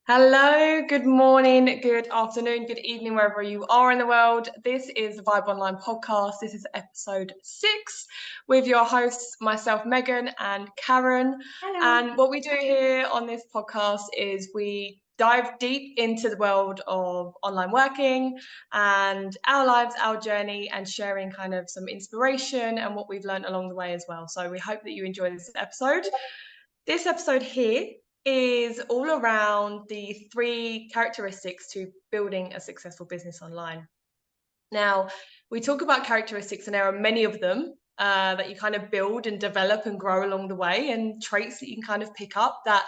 Hello, good morning, good afternoon, good evening, wherever you are in the world. This is the Vibe Online podcast. This is episode 6 with your hosts, myself, Megan, and Karen. Hello. And what we do here on this podcast is we dive deep into the world of online working and our lives, our journey, and sharing kind of some inspiration and what we've learned along the way as well. So we hope that you enjoy this episode. This episode here is all around the 3 characteristics to building a successful business online. Now, we talk about characteristics, and there are many of them that you kind of build and develop and grow along the way, and traits that you can kind of pick up that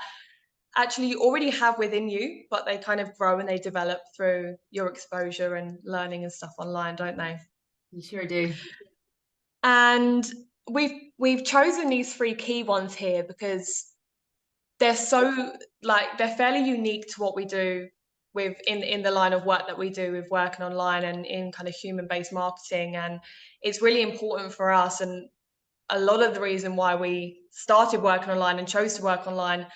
actually you already have within you, but they kind of grow and they develop through your exposure and learning and stuff online, don't they? You sure do. And we've chosen these 3 key ones here because they're so they're fairly unique to what we do with in the line of work that we do with working online and in kind of human-based marketing. And it's really important for us, and a lot of the reason why we started working online and chose to work online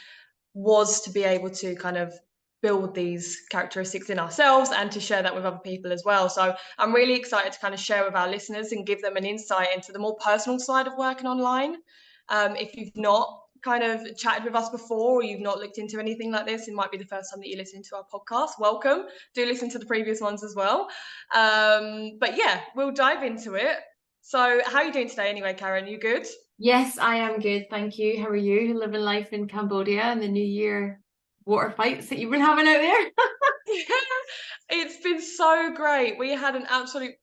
was to be able to kind of build these characteristics in ourselves and to share that with other people as well. So I'm really excited to kind of share with our listeners and give them an insight into the more personal side of working online. If you've not kind of chatted with us before, or you've not looked into anything like this, it might be the first time that you're listening to our podcast. Welcome. Do listen to the previous ones as well. But yeah, we'll dive into it. So how are you doing today anyway, Karen? You good? Yes, I am good. Thank you. How are you? Living life in Cambodia and the New Year water fights that you've been having out there? It's been so great. We had an absolute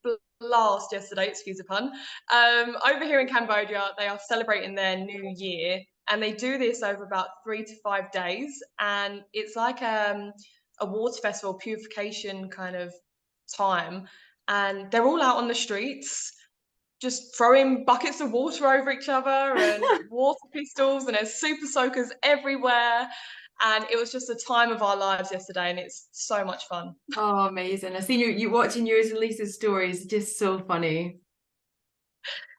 blast yesterday, excuse the pun. Over here in Cambodia, they are celebrating their new year, and they do this over about 3 to 5 days. And it's like a water festival, purification kind of time. And they're all out on the streets, just throwing buckets of water over each other and water pistols, and there's super soakers everywhere. And it was just a time of our lives yesterday, and it's so much fun. Oh, amazing. I've seen you watching yours and Lisa's stories, just so funny.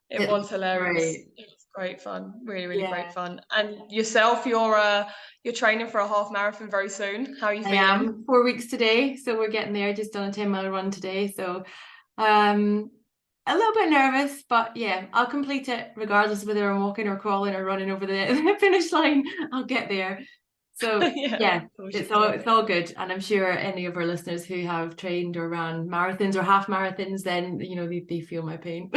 It It was looks hilarious. great. It was great fun, really, really great Yeah, fun. And yourself, you're training for a half marathon very soon. How are you I feeling? am 4 weeks today, so we're getting there. Just done a 10-mile run today. So um a little bit nervous, but yeah, I'll complete it regardless of whether I'm walking or crawling or running over the finish line. I'll get there. So Yeah, yeah, of course you it's all will. it's all good. And I'm sure any of our listeners who have trained or ran marathons or half marathons, then they feel my pain.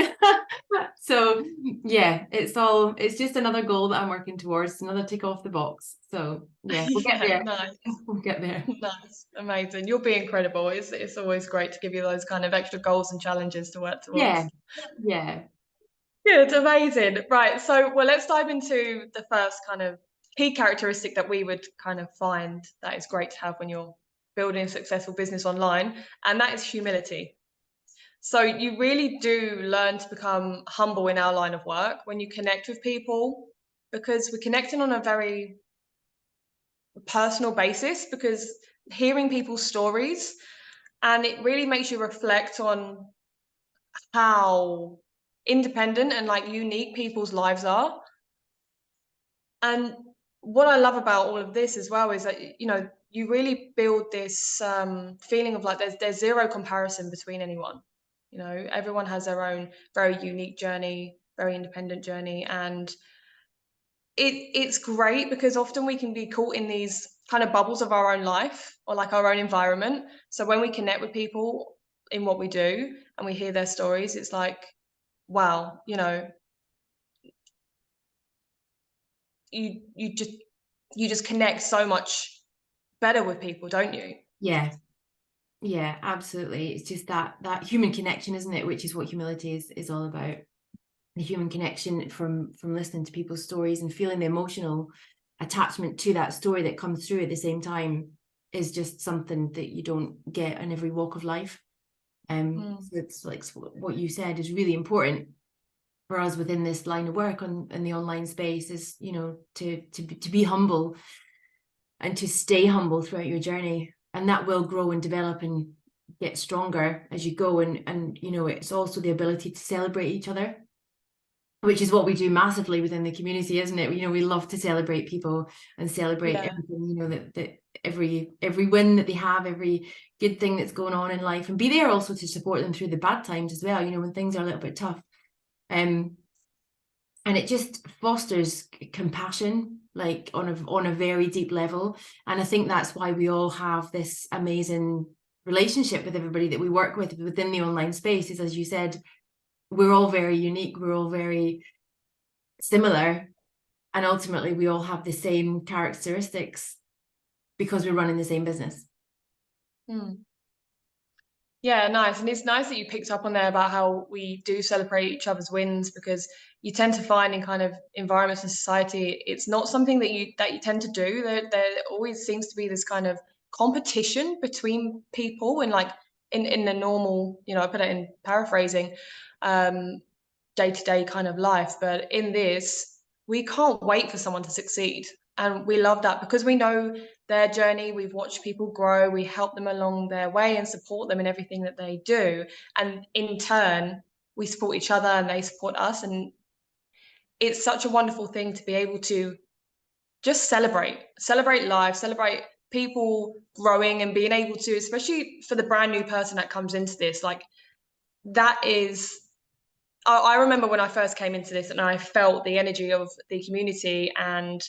So yeah, it's just another goal that I'm working towards, another tick off the box. So yeah, we'll get Yeah, there. nice. We'll get there. Nice, amazing. You'll be incredible. It's always great to give you those kind of extra goals and challenges to work Yeah, towards. yeah. Good, amazing. Right, so well, let's dive into the first kind of key characteristic that we would kind of find that is great to have when you're building a successful business online, and that is humility. So you really do learn to become humble in our line of work when you connect with people, because we're connecting on a very personal basis, because hearing people's stories, and it really makes you reflect on how independent and like unique people's lives are. And what I love about all of this as well is that you really build this feeling of like there's zero comparison between anyone. Everyone has their own very unique journey, very independent journey, and it's great because often we can be caught in these kind of bubbles of our own life or like our own environment. So when we connect with people in what we do and we hear their stories, it's like, wow, you you just connect so much better with people, don't you? Yeah, yeah, absolutely. It's just that human connection, isn't it? Which is what humility is all about. The human connection from listening to people's stories and feeling the emotional attachment to that story that comes through at the same time is just something that you don't get in every walk of life. Mm. So it's like what you said is really important for us within this line of work in the online space is, to be humble and to stay humble throughout your journey, and that will grow and develop and get stronger as you go. And it's also the ability to celebrate each other which is what we do massively within the community, isn't it? You know, we love to celebrate people and celebrate everything, you know, that every win that they have, every good thing that's going on in life, and be there also to support them through the bad times as well, you know, when things are a little bit tough. And it just fosters compassion, like on a very deep level. And I think that's why we all have this amazing relationship with everybody that we work with within the online space. Is, as you said, we're all very unique, we're all very similar, and ultimately we all have the same characteristics because we're running the same business. Yeah, nice. And it's nice that you picked up on there about how we do celebrate each other's wins, because you tend to find in kind of environments and society, it's not something that you tend to do. There always seems to be this kind of competition between people, and like in the normal, you know, I put it in paraphrasing, day-to-day kind of life. But in this, we can't wait for someone to succeed. And we love that because we know their journey. We've watched people grow. We help them along their way and support them in everything that they do. And in turn, we support each other and they support us. And it's such a wonderful thing to be able to just celebrate life, celebrate people growing and being able to, especially for the brand new person that comes into this, like that is, I remember when I first came into this and I felt the energy of the community, and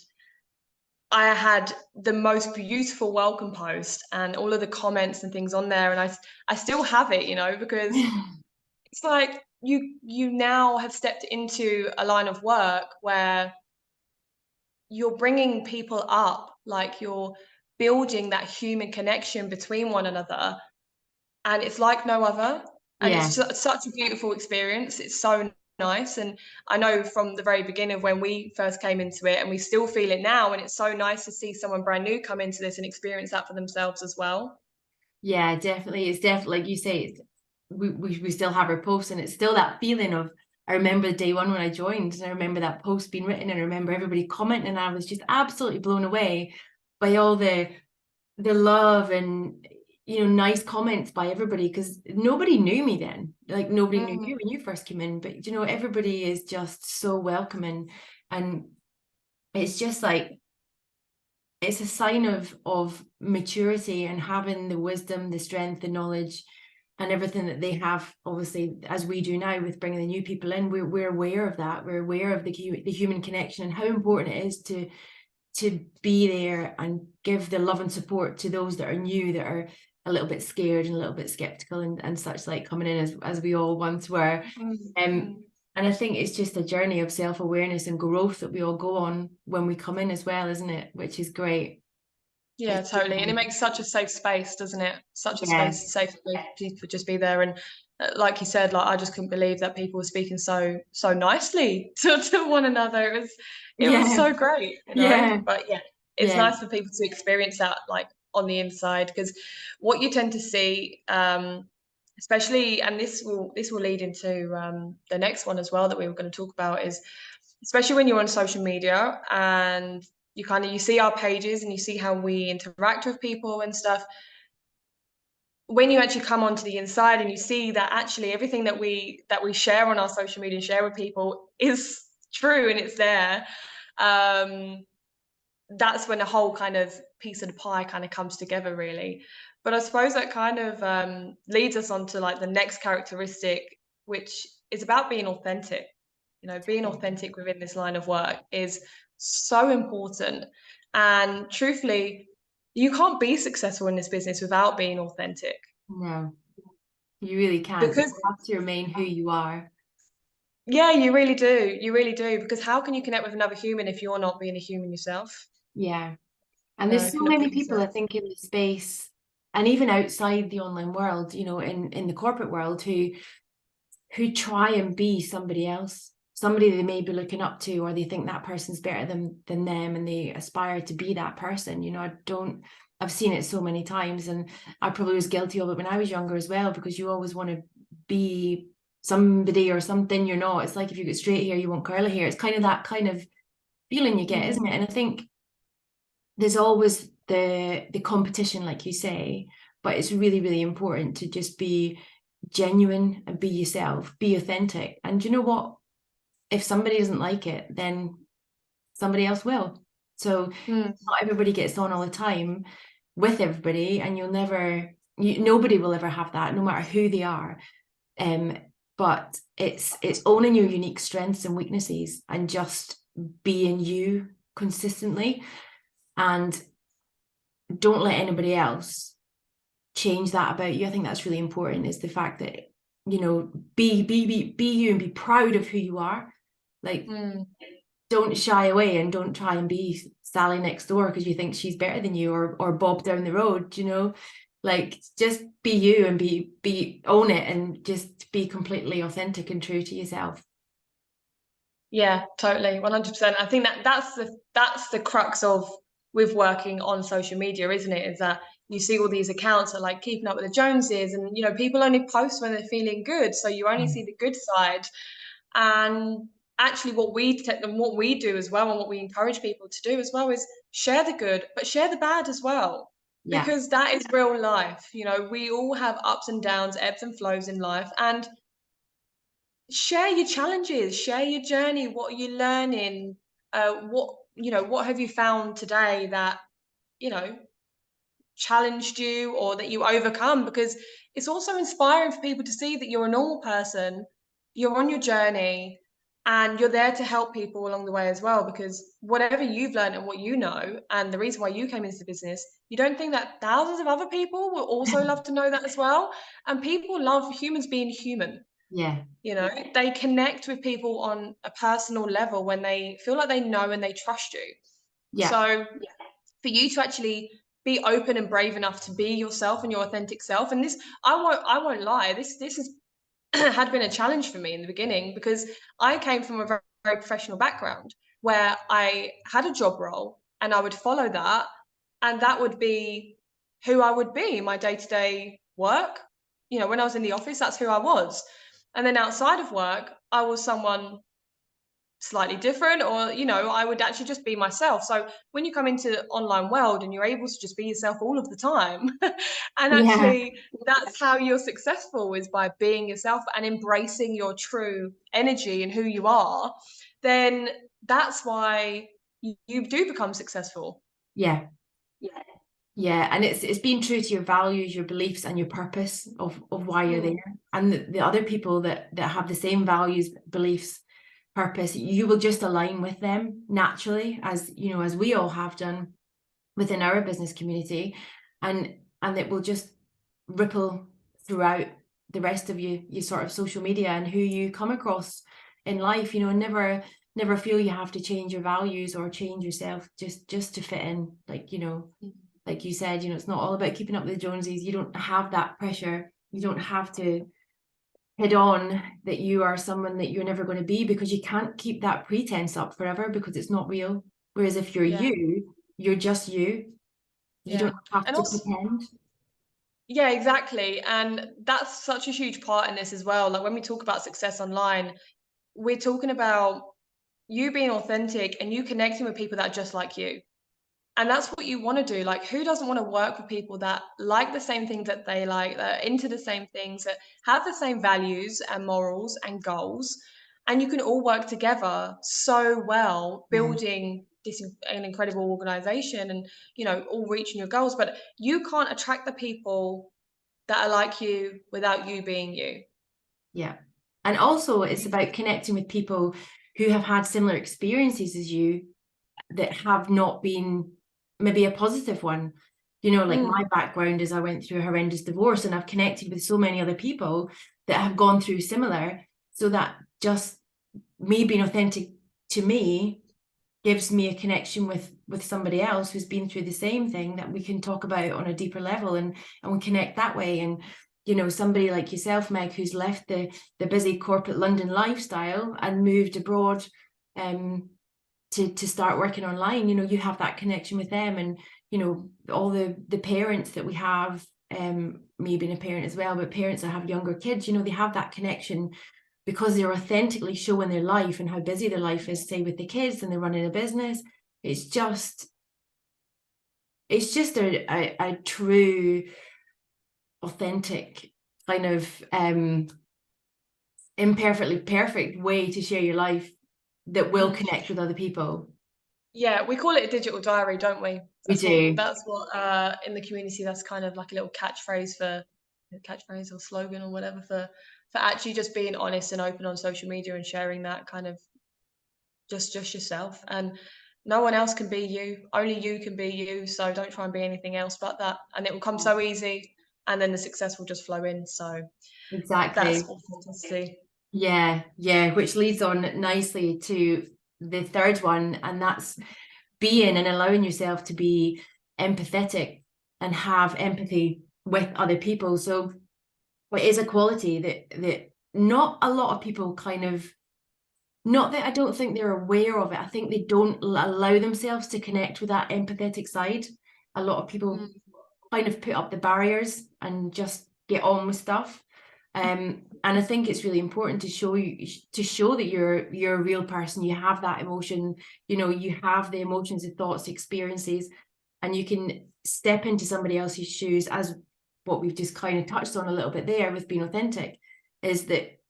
I had the most beautiful welcome post and all of the comments and things on there. And I still have it, you know, because it's like you now have stepped into a line of work where you're bringing people up, like you're building that human connection between one another. And it's like no other. And Yeah. it's such a beautiful experience. It's so nice. And I know from the very beginning of when we first came into it, and we still feel it now. And it's so nice to see someone brand new come into this and experience that for themselves as well. Yeah, definitely. It's definitely, like you say, we still have our posts, and it's still that feeling of, I remember day one when I joined, and I remember that post being written, and I remember everybody commenting, and I was just absolutely blown away by all the love and, you know, nice comments by everybody, because nobody knew me then. Like nobody knew you when you first came in, but you know, everybody is just so welcoming, and it's just like, it's a sign of maturity and having the wisdom, the strength, the knowledge, and everything that they have, obviously, as we do now with bringing the new people in. We're aware of that. We're aware of the human connection and how important it is to be there and give the love and support to those that are new, that are a little bit scared and a little bit skeptical and such, like coming in as we all once were. And I think it's just a journey of self-awareness and growth that we all go on when we come in as well, isn't it? Which is great. Yeah, totally. And it makes such a safe space, doesn't it? Such a space, safe place for people to just be there. And like you said, like I just couldn't believe that people were speaking so nicely to one another. It was so great, you know. But yeah, it's nice for people to experience that like on the inside, because what you tend to see, especially, and this will lead into the next one as well that we were going to talk about, is especially when you're on social media and you see our pages and you see how we interact with people and stuff. When you actually come onto the inside and you see that actually everything that we share on our social media and share with people is true and it's there, that's when the whole kind of piece of the pie kind of comes together, really. But I suppose that kind of leads us on to like the next characteristic, which is about being authentic. You know, being authentic within this line of work is so important. And truthfully, you can't be successful in this business without being authentic. No, you really can't. Because You have to remain who you are. yeah, you really do. You really do. Because how can you connect with another human if you're not being a human yourself? Yeah. And there's so many people, I think, in the space and even outside the online world, you know, in the corporate world, who try and be somebody else, somebody they may be looking up to, or they think that person's better than them, and they aspire to be that person. You know, I've seen it so many times, and I probably was guilty of it when I was younger as well, because you always want to be somebody or something you're not. It's like, if you get straight hair, you want curly hair. It's kind of that kind of feeling you get, isn't it? And I think there's always the competition, like you say, but it's really, really important to just be genuine and be yourself, be authentic. And you know what? if somebody doesn't like it, then somebody else will. So not everybody gets on all the time with everybody, and nobody will ever have that, no matter who they are. But it's owning your unique strengths and weaknesses and just being you consistently, and don't let anybody else change that about you. I think that's really important, is the fact that, you know, be you and be proud of who you are. Like, don't shy away and don't try and be Sally next door because you think she's better than you, or Bob down the road, you know. Like, just be you and own it, and just be completely authentic and true to yourself. Yeah, totally, 100%. I think that's the crux of with working on social media, isn't it? Is that you see all these accounts are like keeping up with the Joneses, and you know, people only post when they're feeling good, so you only see the good side. And actually, what we do as well, and what we encourage people to do as well, is share the good, but share the bad as well. Yeah. Because that is real life. You know, we all have ups and downs, ebbs and flows in life, and share your challenges, share your journey. What are you learning? What have you found today that, you know, challenged you or that you overcome? Because it's also inspiring for people to see that you're a normal person, you're on your journey, and you're there to help people along the way as well. Because whatever you've learned and what you know, and the reason why you came into the business, you don't think that thousands of other people will also love to know that as well. And people love humans being human. Yeah. You know, they connect with people on a personal level when they feel like they know and they trust you. Yeah. So for you to actually be open and brave enough to be yourself and your authentic self, and this, I won't lie, this is had been a challenge for me in the beginning, because I came from a very, very professional background where I had a job role and I would follow that, and that would be who I would be, my day-to-day work. You know, when I was in the office, that's who I was. And then outside of work, I was someone slightly different, or you know, I would actually just be myself. So when you come into the online world and you're able to just be yourself all of the time, and Yeah. actually that's how you're successful, is by being yourself and embracing your true energy and who you are, then that's why you do become successful. Yeah. Yeah, and it's being true to your values, your beliefs, and your purpose of why you're there. And the other people that have the same values, beliefs, purpose, you will just align with them naturally, as you know, as we all have done within our business community, and it will just ripple throughout the rest of you sort of social media and who you come across in life. You know, never feel you have to change your values or change yourself just to fit in. Like, you know, like you said, you know, it's not all about keeping up with the Joneses. You don't have that pressure. You don't have to head on that you are someone that you're never going to be, because you can't keep that pretense up forever, because it's not real. Whereas if you're you're just you. You don't have And to also, pretend. yeah, exactly. And that's such a huge part in this as well. Like when we talk about success online, we're talking about you being authentic and you connecting with people that are just like you. And that's what you want to do. Like, who doesn't want to work with people that like the same things that they like, that are into the same things, that have the same values and morals and goals? And you can all work together so well, building an incredible organization, and you know, all reaching your goals. But you can't attract the people that are like you without you being you. Yeah. And also it's about connecting with people who have had similar experiences as you, that have not been maybe a positive one. You know, like my background is I went through a horrendous divorce, and I've connected with so many other people that have gone through similar, so that just me being authentic to me gives me a connection with somebody else who's been through the same thing, that we can talk about on a deeper level, and we connect that way. And you know, somebody like yourself, Meg, who's left the busy corporate London lifestyle and moved abroad to start working online, you know, you have that connection with them. And you know, all the parents that we have, me being a parent as well, but parents that have younger kids, you know, they have that connection because they're authentically showing their life and how busy their life is, say with the kids, and they're running a business. It's just a true, authentic kind of imperfectly perfect way to share your life that will connect with other people. Yeah, we call it a digital diary, don't we? We do. That's what in the community, that's kind of like a little catchphrase or slogan or whatever for actually just being honest and open on social media and sharing that kind of just yourself. And no one else can be you. Only you can be you. So don't try and be anything else but that. And it will come so easy, and then the success will just flow in. So that's Exactly. authenticity. Yeah, yeah, which leads on nicely to the third one, and that's being and allowing yourself to be empathetic and have empathy with other people. So it is a quality that not a lot of people kind of, not that I don't think they're aware of it, I think they don't allow themselves to connect with that empathetic side. A lot of people kind of put up the barriers and just get on with stuff. And I think it's really important to show that you're a real person. You have that emotion, you know, you have the emotions, the thoughts, experiences, and you can step into somebody else's shoes, as what we've just kind of touched on a little bit there with being authentic, is that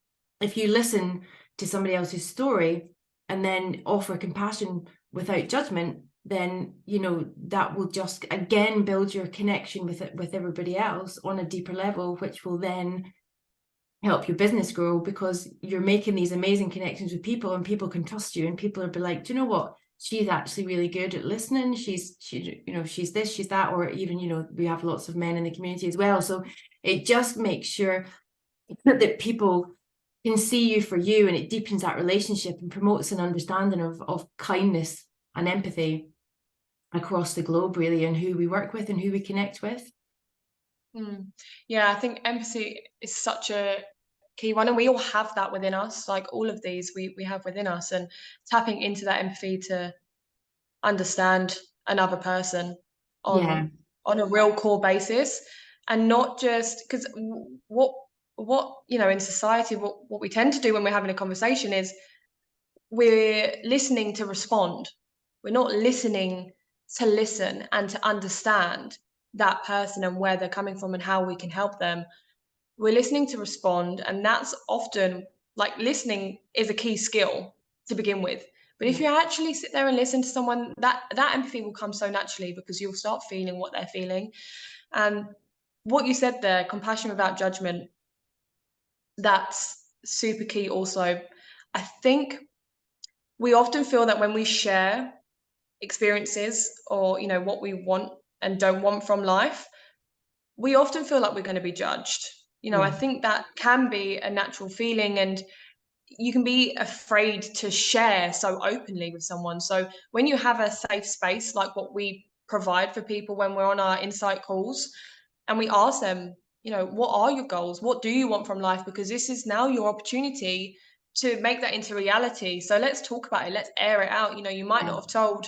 if you listen to somebody else's story and then offer compassion without judgment, then you know that will just again build your connection with everybody else on a deeper level, which will then help your business grow, because you're making these amazing connections with people, and people can trust you, and people will be like, do you know what, she's actually really good at listening, she's you know, she's this, she's that. Or even, you know, we have lots of men in the community as well, so it just makes sure that people can see you for you, and it deepens that relationship and promotes an understanding of kindness and empathy across the globe, really, and who we work with and who we connect with. Yeah, I think empathy is such a key one, and we all have that within us. Like all of these we have within us, and tapping into that empathy to understand another person Yeah, on a real core basis, and not just because what you know, in society, what we tend to do when we're having a conversation is we're listening to respond. We're not listening to listen and to understand that person and where they're coming from and how we can help them. We're listening to respond, and that's often, like, listening is a key skill to begin with. But if you actually sit there and listen to someone, that empathy will come so naturally, because you'll start feeling what they're feeling. And what you said there, compassion without judgment, that's super key also. I think we often feel that when we share experiences, or you know, what we want and don't want from life, we often feel like we're going to be judged. You know, I yeah, think that can be a natural feeling, and you can be afraid to share so openly with someone. So when you have a safe space like what we provide for people when we're on our insight calls, and we ask them, you know, what are your goals? What do you want from life? Because this is now your opportunity to make that into reality. So let's talk about it. Let's air it out. You know, you might yeah, not have told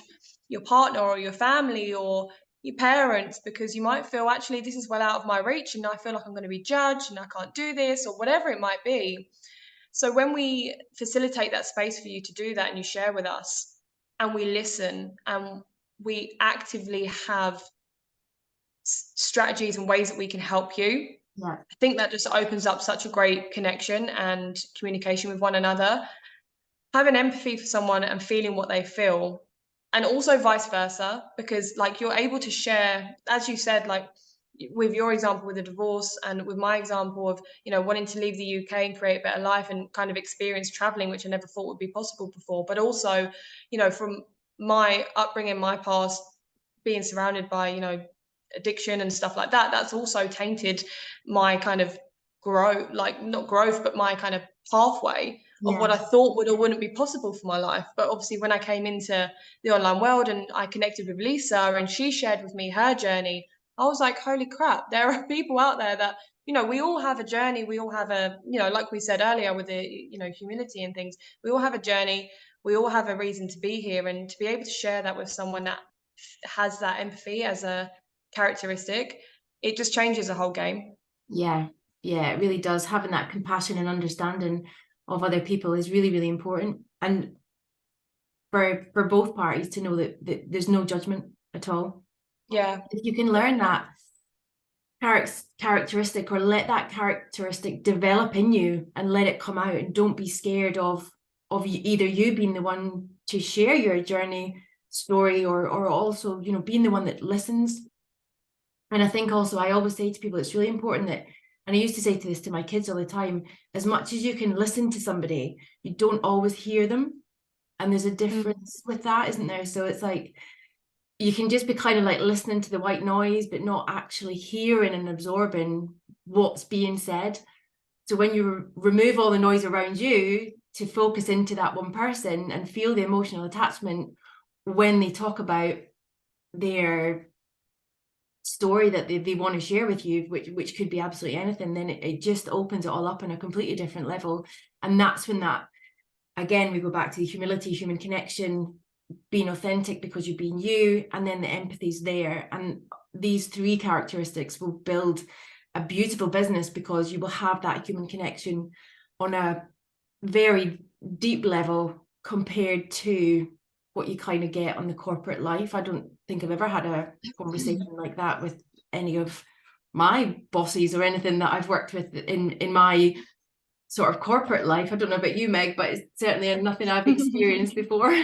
your partner or your family or your parents, because you might feel, actually, this is well out of my reach, and I feel like I'm going to be judged and I can't do this, or whatever it might be. So when we facilitate that space for you to do that, and you share with us, and we listen, and we actively have strategies and ways that we can help you, yeah, I think that just opens up such a great connection and communication with one another. Having empathy for someone and feeling what they feel, and also vice versa, because like you're able to share, as you said, like with your example with the divorce, and with my example of, you know, wanting to leave the UK and create a better life and kind of experience traveling, which I never thought would be possible before. But also, you know, from my upbringing, my past, being surrounded by, you know, addiction and stuff like that, that's also tainted my kind of growth, like not growth, but my kind of pathway of yeah, what I thought would or wouldn't be possible for my life. But obviously, when I came into the online world and I connected with Lisa and she shared with me her journey, I was like, holy crap, there are people out there that, you know, we all have a journey. We all have a, you know, like we said earlier with the, you know, humility and things, we all have a journey. We all have a reason to be here. And to be able to share that with someone that has that empathy as a characteristic, it just changes the whole game. yeah, yeah, it really does. Having that compassion and understanding of other people is really, really important, and for both parties to know that there's no judgment at all. Yeah. If you can learn that characteristic, or let that characteristic develop in you and let it come out, and don't be scared of either you being the one to share your journey story, or also, you know, being the one that listens. And I think also, I always say to people, it's really important that, and I used to say this to my kids all the time, as much as you can listen to somebody, you don't always hear them. And there's a difference with that, isn't there? So it's like, you can just be kind of like listening to the white noise, but not actually hearing and absorbing what's being said. So when you remove all the noise around you to focus into that one person and feel the emotional attachment when they talk about their story that they want to share with you, which could be absolutely anything, then it just opens it all up on a completely different level. And that's when that, again, we go back to the humility, human connection, being authentic because you're being you, and then the empathy's there. And these three characteristics will build a beautiful business, because you will have that human connection on a very deep level compared to what you kind of get on the corporate life. I don't think I've ever had a conversation like that with any of my bosses or anything that I've worked with in my sort of corporate life. I don't know about you, Meg, but it's certainly nothing I've experienced before.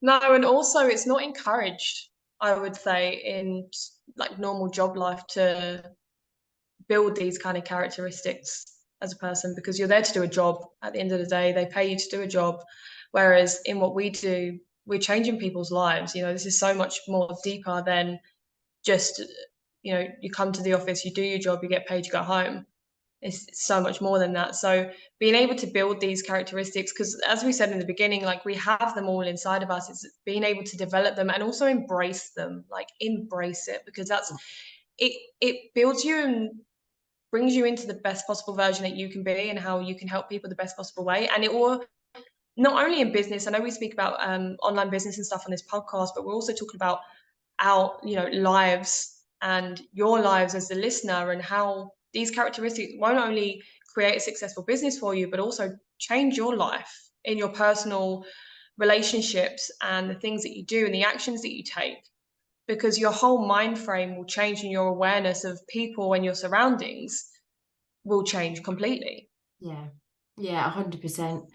No, and also it's not encouraged, I would say, in like normal job life to build these kind of characteristics as a person, because you're there to do a job. At the end of the day, they pay you to do a job. Whereas in what we do, we're changing people's lives. You know, this is so much more deeper than just, you know, you come to the office, you do your job, you get paid, you go home. It's so much more than that. So being able to build these characteristics, because as we said in the beginning, like we have them all inside of us, it's being able to develop them and also embrace them, like embrace it, because that's it builds you and brings you into the best possible version that you can be and how you can help people the best possible way. And it will, not only in business, I know we speak about online business and stuff on this podcast, but we're also talking about our, you know, lives and your lives as the listener, and how these characteristics won't only create a successful business for you, but also change your life in your personal relationships and the things that you do and the actions that you take, because your whole mind frame will change and your awareness of people and your surroundings will change completely. Yeah, 100%.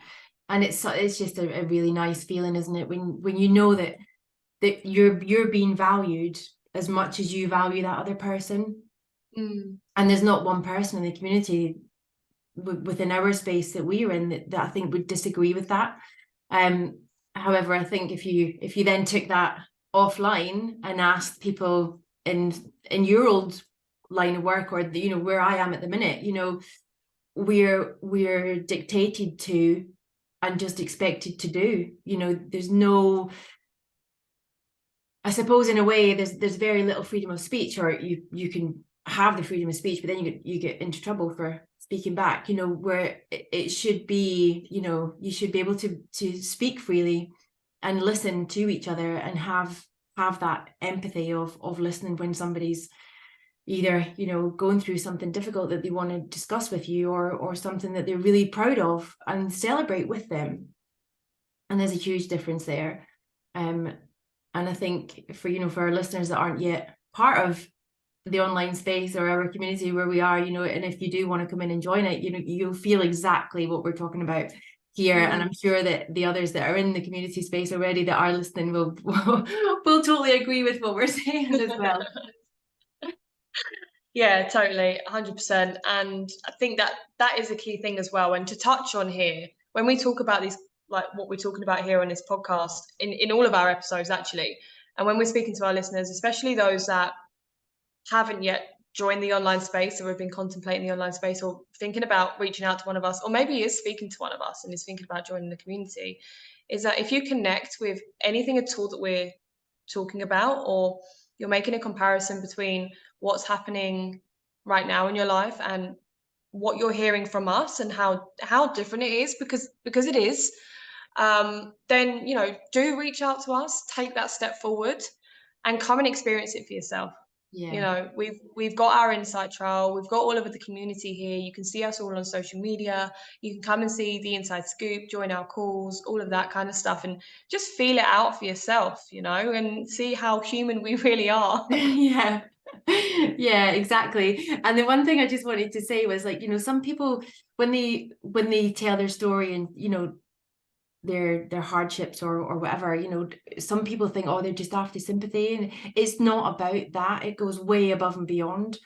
And it's just a really nice feeling, isn't it, when you know that you're being valued as much as you value that other person. And there's not one person in the community within our space that we're in that I think would disagree with that. However, I think if you then took that offline and asked people in your old line of work, or you know, where I am at the minute, you know, we're dictated to and just expected to do, you know, there's no, I suppose in a way there's very little freedom of speech, or you can have the freedom of speech, but then you get into trouble for speaking back, you know, where it should be, you know, you should be able to speak freely and listen to each other and have that empathy of listening when somebody's either, you know, going through something difficult that they want to discuss with you, or something that they're really proud of, and celebrate with them. And there's a huge difference there. And I think for, you know, for our listeners that aren't yet part of the online space or our community where we are, you know, and if you do want to come in and join it, you know, you'll feel exactly what we're talking about here. And I'm sure that the others that are in the community space already that are listening will totally agree with what we're saying as well. Yeah, totally, 100%. And I think that is a key thing as well. And to touch on here, when we talk about these, like what we're talking about here on this podcast, in all of our episodes actually, and when we're speaking to our listeners, especially those that haven't yet joined the online space or have been contemplating the online space or thinking about reaching out to one of us, or maybe is speaking to one of us and is thinking about joining the community, is that if you connect with anything at all that we're talking about, or you're making a comparison between what's happening right now in your life and what you're hearing from us and how different it is, because it is, then, you know, do reach out to us, take that step forward and come and experience it for yourself. Yeah. You know, we've got our Insight Trial, we've got all of the community here. You can see us all on social media. You can come and see the Inside Scoop, join our calls, all of that kind of stuff, and just feel it out for yourself, you know, and see how human we really are. Yeah. Yeah, exactly. And the one thing I just wanted to say was, like, some people, when they tell their story and, their hardships or whatever, some people think, oh, they're just after sympathy, and it's not about that. It goes way above and beyond.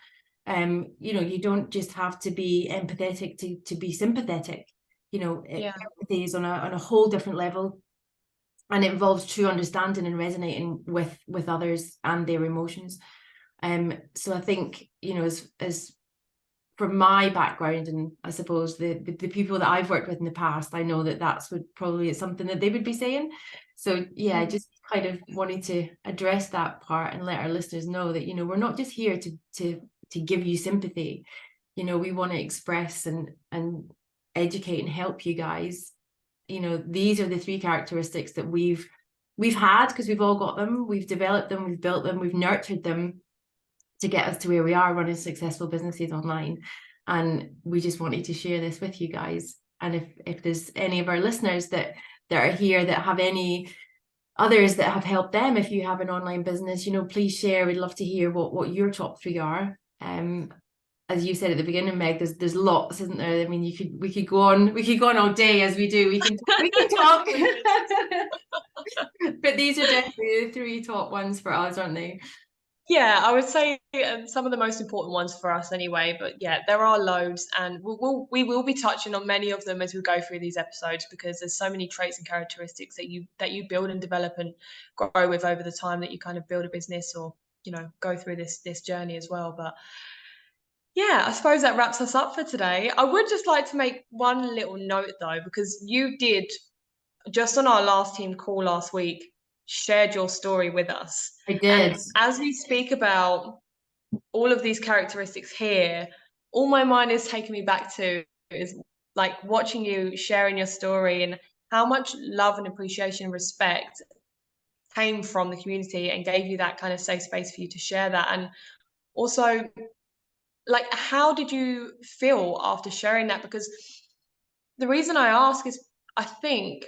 You don't just have to be empathetic to be sympathetic. Yeah. Empathy is on a whole different level, and it involves true understanding and resonating with others and their emotions. So I think, as from my background, and I suppose the people that I've worked with in the past, I know that that's probably is something that they would be saying. So yeah, I just kind of wanted to address that part and let our listeners know that, we're not just here to give you sympathy. We want to express and educate and help you guys. These are the 3 characteristics that we've had, because we've all got them. We've developed them, we've built them, we've nurtured them to get us to where we are, running successful businesses online. And we just wanted to share this with you guys. And if there's any of our listeners that are here that have any others that have helped them, if you have an online business, please share. We'd love to hear what your top 3 are. As you said at the beginning, Meg, there's lots, isn't there? I mean, we could go on all day, as we do. We can talk. But these are definitely the 3 top ones for us, aren't they? Yeah, I would say some of the most important ones for us anyway, but yeah, there are loads, and we will be touching on many of them as we go through these episodes, because there's so many traits and characteristics that you build and develop and grow with over the time that you kind of build a business, or go through this journey as well. But yeah, I suppose that wraps us up for today. I would just like to make one little note though, because you did, just on our last team call last week, shared your story with us. I And did. as we speak about all of these characteristics here, all my mind is taking me back to is like watching you sharing your story, and how much love and appreciation and respect came from the community and gave you that kind of safe space for you to share that. And also, like, how did you feel after sharing that? Because the reason I ask is, I think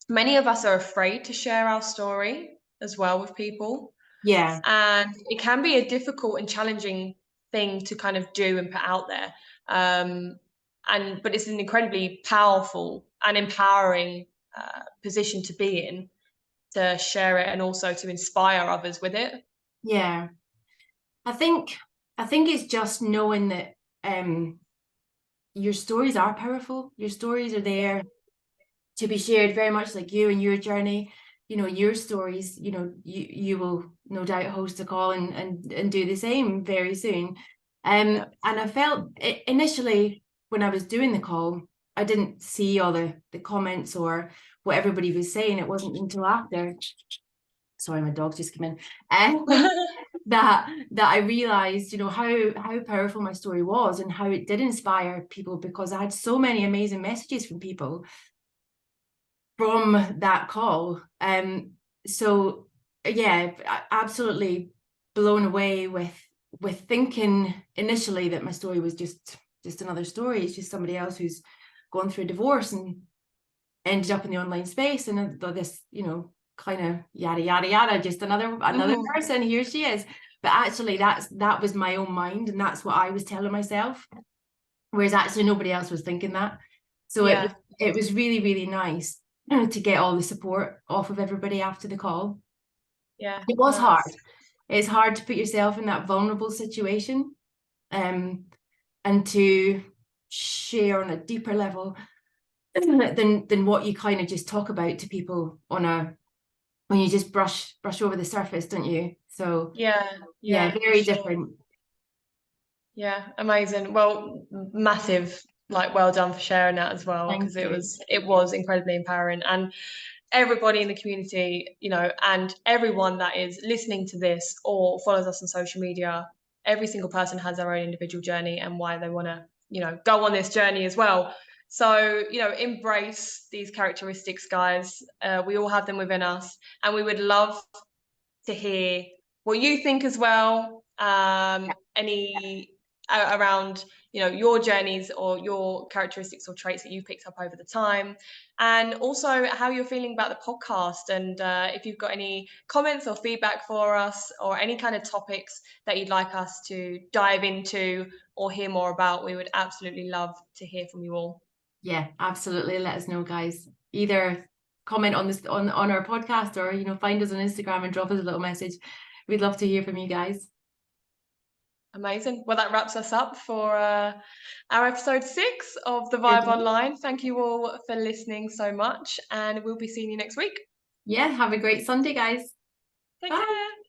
many of us are afraid to share our story as well with people. Yeah. And it can be a difficult and challenging thing to kind of do and put out there. But it's an incredibly powerful and empowering position to be in, to share it and also to inspire others with it. Yeah. I think it's just knowing that your stories are powerful. Your stories are there to be shared, very much like you and your journey. Your stories, you will no doubt host a call and do the same very soon. And I felt initially, when I was doing the call, I didn't see all the comments or what everybody was saying. It wasn't until after, sorry, my dog just came in, that I realized, how powerful my story was and how it did inspire people, because I had so many amazing messages from people from that call. So yeah, absolutely blown away with thinking initially that my story was just another story. It's just somebody else who's gone through a divorce and ended up in the online space, and this, kind of yada yada yada, just another person, here she is. But actually that was my own mind, and that's what I was telling myself, whereas actually nobody else was thinking that. So Yeah. it was really, really nice to get all the support off of everybody after the call. Yeah, it was hard. It's hard to put yourself in that vulnerable situation, and to share on a deeper level than what you kind of just talk about to people when you just brush over the surface, don't you? So yeah, very sure. different. Yeah, amazing. Well, massive, like, well done for sharing that as well, because it was incredibly empowering. And everybody in the community, and everyone that is listening to this or follows us on social media, every single person has their own individual journey and why they want to, go on this journey as well. So, embrace these characteristics, guys. We all have them within us, and we would love to hear what you think as well. Any around, you know, your journeys or your characteristics or traits that you picked up over the time, and also how you're feeling about the podcast, and if you've got any comments or feedback for us, or any kind of topics that you'd like us to dive into or hear more about. We would absolutely love to hear from you all. Yeah, absolutely. Let us know, guys. Either comment on this on our podcast, or, you know, find us on Instagram and drop us a little message. We'd love to hear from you guys. Amazing. Well, that wraps us up for our episode 6 of The Vibe Online. Thank you all for listening so much, and we'll be seeing you next week. Yeah, have a great Sunday, guys. Take Bye. care.